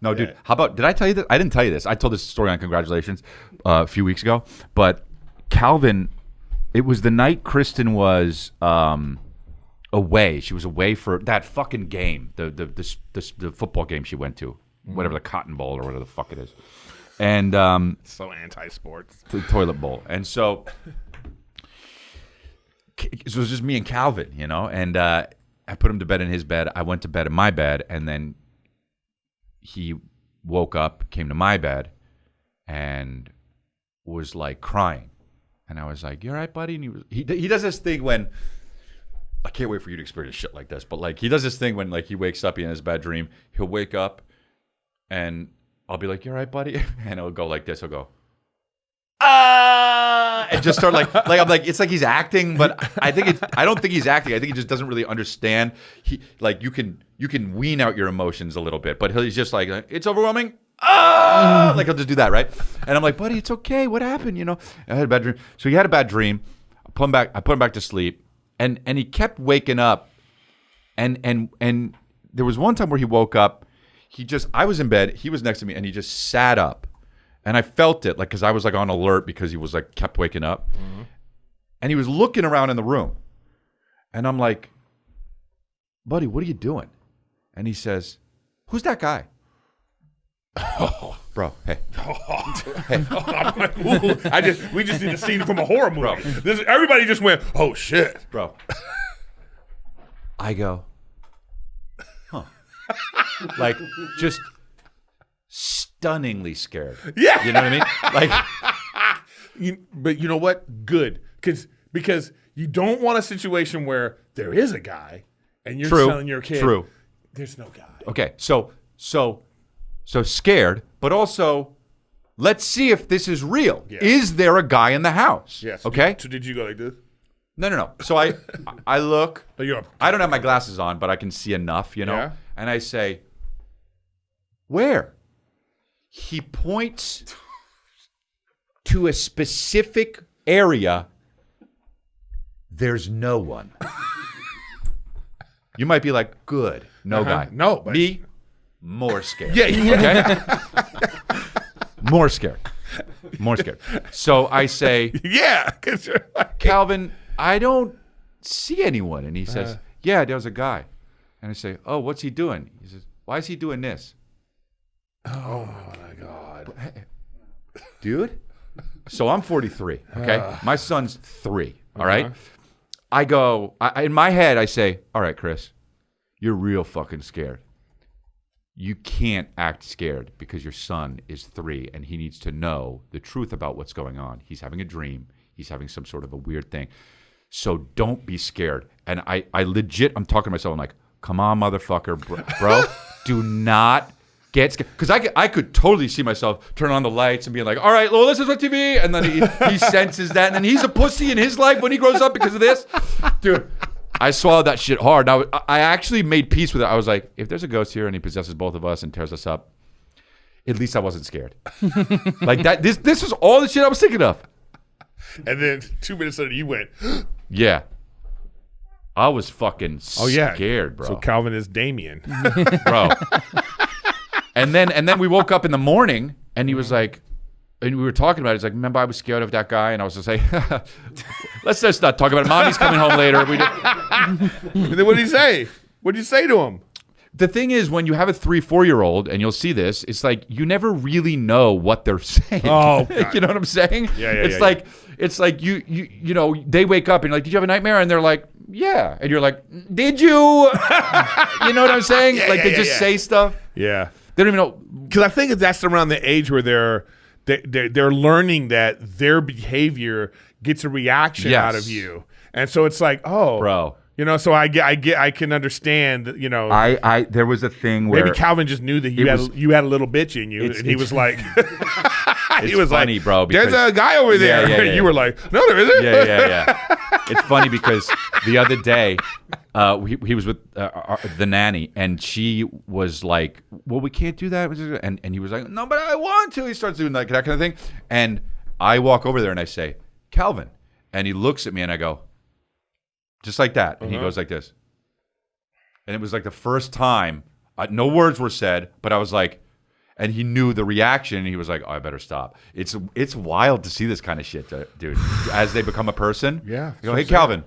No, dude. How about? Did I tell you this? I didn't tell you this. I told this story on Congratulations a few weeks ago. But Calvin, it was the night Kristen was away. She was away for that fucking game, the football game she went to, whatever, the Cotton Bowl or whatever the fuck it is, and so anti-sports, the toilet bowl, and so it was just me and Calvin, you know, and I put him to bed in his bed. I went to bed in my bed, and then he woke up, came to my bed, and was like crying, and I was like, "You all right, buddy?" And he does this thing when. I can't wait for you to experience shit like this, but like he does this thing when like he wakes up in his bad dream, he'll wake up and I'll be like, "You all right, buddy?" And he'll go like this. He'll go, "Ah!" And just start like I'm like, it's like he's acting, but I don't think he's acting. I think he just doesn't really understand. He like you can wean out your emotions a little bit, but he's just like, "It's overwhelming." Ah! Like he'll just do that, right? And I'm like, "Buddy, it's okay. What happened?" You know, I had a bad dream. So he had a bad dream. I put him back to sleep. And he kept waking up, and there was one time where he woke up. I was in bed, he was next to me, and he just sat up, and I felt it, like because I was like on alert because he was like kept waking up, and he was looking around in the room, and I'm like, "Buddy, what are you doing?" And he says, "Who's that guy?" Oh, bro, hey. Hey. I'm like, ooh, we just need a scene from a horror movie. Everybody just went, "Oh shit." Bro. I go, huh. Like, just stunningly scared. Yeah. You know what I mean? Like, but you know what? Good. Because you don't want a situation where there is a guy and you're telling your kid, there's no guy. Okay, so scared, but also, let's see if this is real. Yeah. Is there a guy in the house? Yes. Okay. So did you go like this? No. So I look. But I don't have my glasses on, but I can see enough, you know. Yeah. And I say, "Where?" He points to a specific area. There's no one. You might be like, "Good, no guy." No, but me. More scared. Yeah. Okay? More scared. So I say, yeah. 'Cause you're like, "Calvin, I don't see anyone." And he says, "Yeah, there was a guy." And I say, "Oh, what's he doing?" He says, "Why is he doing this?" Oh my God. Dude. So I'm 43. Okay. My son's 3. All right. I go, in my head, I say, "All right, Chris, you're real fucking scared. You can't act scared because your son is 3 and he needs to know the truth about what's going on. He's having a dream. He's having some sort of a weird thing. So don't be scared." And I legit, I'm talking to myself. I'm like, "Come on, motherfucker, bro. Do not get scared." Because I could totally see myself turn on the lights and being like, "All right, well, this is what TV." And then he senses that. And then he's a pussy in his life when he grows up because of this. Dude. I swallowed that shit hard. Now, I actually made peace with it. I was like, if there's a ghost here and he possesses both of us and tears us up, at least I wasn't scared. Like that. This was all the shit I was thinking of. And then 2 minutes later, you went, yeah. I was fucking scared, bro. So Calvin is Damien. Bro. And then we woke up in the morning and he was like, and we were talking about it. He's like, "Remember, I was scared of that guy?" And I was just like, let's just not talk about it. Mommy's coming home later. And then what did he say? What did you say to him? The thing is, when you have a 3-4-year-old, and you'll see this, it's like you never really know what they're saying. Oh, God. You know what I'm saying? Yeah. It's like you know, they wake up and you're like, "Did you have a nightmare?" And they're like, "Yeah." And you're like, "Did you?" You know what I'm saying? They just say stuff. Yeah. They don't even know. Because I think that's around the age where they're learning that their behavior gets a reaction out of you, and so it's like, oh, bro, you know. So I can understand, you know. There was a thing where maybe Calvin just knew that you had a little bitch in you, and he was like, he was funny, like, bro. There's a guy over there. Yeah, you were like, "No, there isn't." Yeah. It's funny because the other day, he was with the nanny, and she was like, "Well, we can't do that," and he was like, "No, but I want to." He starts doing that kind of thing, and I walk over there and I say, "Calvin," and he looks at me and I go, just like that, and he goes like this, and it was like the first time, no words were said, but I was like, And he knew the reaction, and he was like, "Oh, I better stop." It's wild to see this kind of shit, dude. As they become a person, Yeah. You go, "Hey, Calvin,"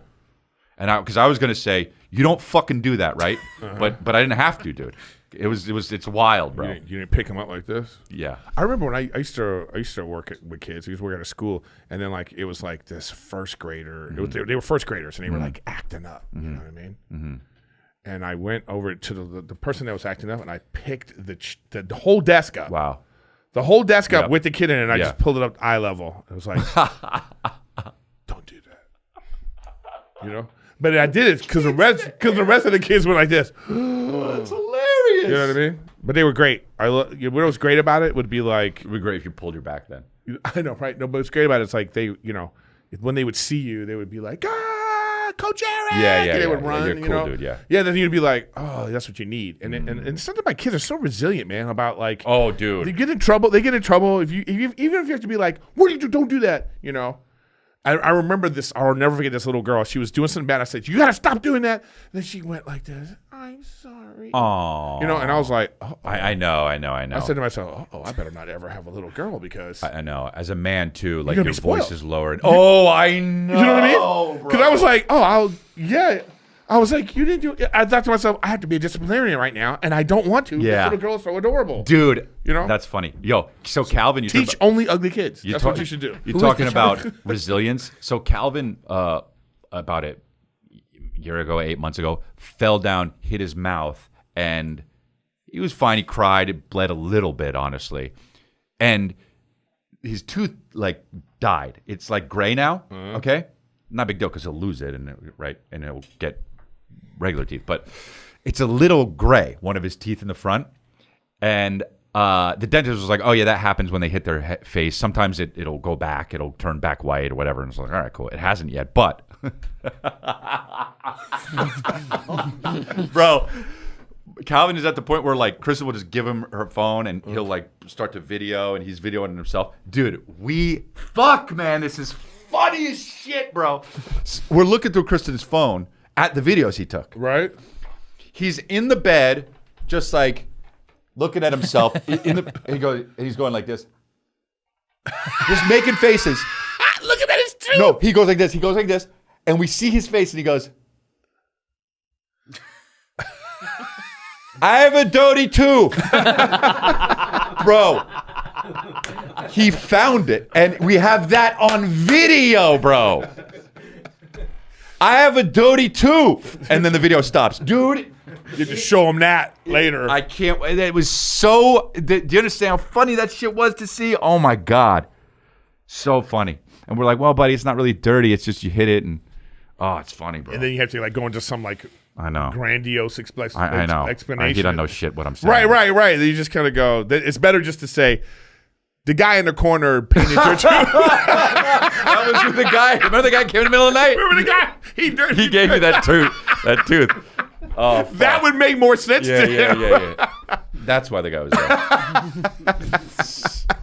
and because I was gonna say, "You don't fucking do that, right?" But I didn't have to, dude. It's wild, bro. You didn't pick him up like this? Yeah. I remember when I used to work with kids. I used to work at a school, and then like it was like this first grader. They were first graders, and they were like acting up. You know what I mean? Mm-hmm. And I went over to the person that was acting up, and I picked the whole desk up. Wow. The whole desk up with the kid in it, and I Yeah. just pulled it up to eye level. It was like, don't do that. You know? But I did it because the rest of the kids were like this. That's hilarious. You know what I mean? But they were great. What was great about it would be like, It would be great if you pulled your back then. I know, right? No, but what's great about it's like they, you know, when they would see you, they would be like, Coach Erik. Yeah, and they would run. You're you cool, know? dude. Yeah. Yeah, then you'd be like, oh, that's what you need. And something my kids are so resilient, man, about like, Oh, dude. they get in trouble. If you even if you have to be like, what do you do? Don't do that. You know. I remember this. I'll never forget this little girl. She was doing something bad. I said, you got to stop doing that. And then she went like this. I'm sorry. Oh. You know, and I was like, I know. I said to myself, I better not ever have a little girl because I know. As a man too, like gonna your be spoiled. voice is lowered. Oh, I know. you know what I mean? Because I was like, I was like, you didn't do it. I thought to myself, I have to be a disciplinarian right now, and I don't want to. Yeah. This little girl is so adorable. Dude, You know? that's funny. Yo, so Calvin, you Teach only ugly kids. That's what you should do. You're talking about resilience. So Calvin, about a year ago, 8 months ago, fell down, hit his mouth, and he was fine. He cried. It bled a little bit, honestly. And his tooth, like, died. It's, like, gray now, okay? Not a big deal because he'll lose it, and it'll get regular teeth. But it's a little gray, one of his teeth in the front. And the dentist was like, oh, yeah, that happens when they hit their face. Sometimes it'll go back. It'll turn back white or whatever. And it's like, all right, cool. It hasn't yet. But, bro, Calvin is at the point where, like, Kristen will just give him her phone and he'll, like, start to video and he's videoing himself. Dude, man, this is funny as shit, bro. We're looking through Kristen's phone at the videos he took. Right? He's in the bed, just like looking at himself. He's going like this, just making faces. Looking at his tooth. No, he goes like this. He goes like this, and we see his face, and he goes, "I have a doty tooth, bro." He found it, and we have that on video, bro. I have a doty tooth, and then the video stops, dude. You just show him that later. I can't. It was so. Do you understand how funny that shit was to see? Oh my god, so funny. And we're like, well, buddy, it's not really dirty. It's just you hit it, and oh, it's funny, bro. And then you have to like go into some like I know grandiose I know explanation. He doesn't know shit what I'm saying. Right. You just kind of go. It's better just to say, the guy in the corner painted your tooth. That was the guy. Remember the guy came in the middle of the night? Remember the guy? He gave me that tooth. That tooth. Oh, fuck. That would make more sense to him. Yeah. That's why the guy was there.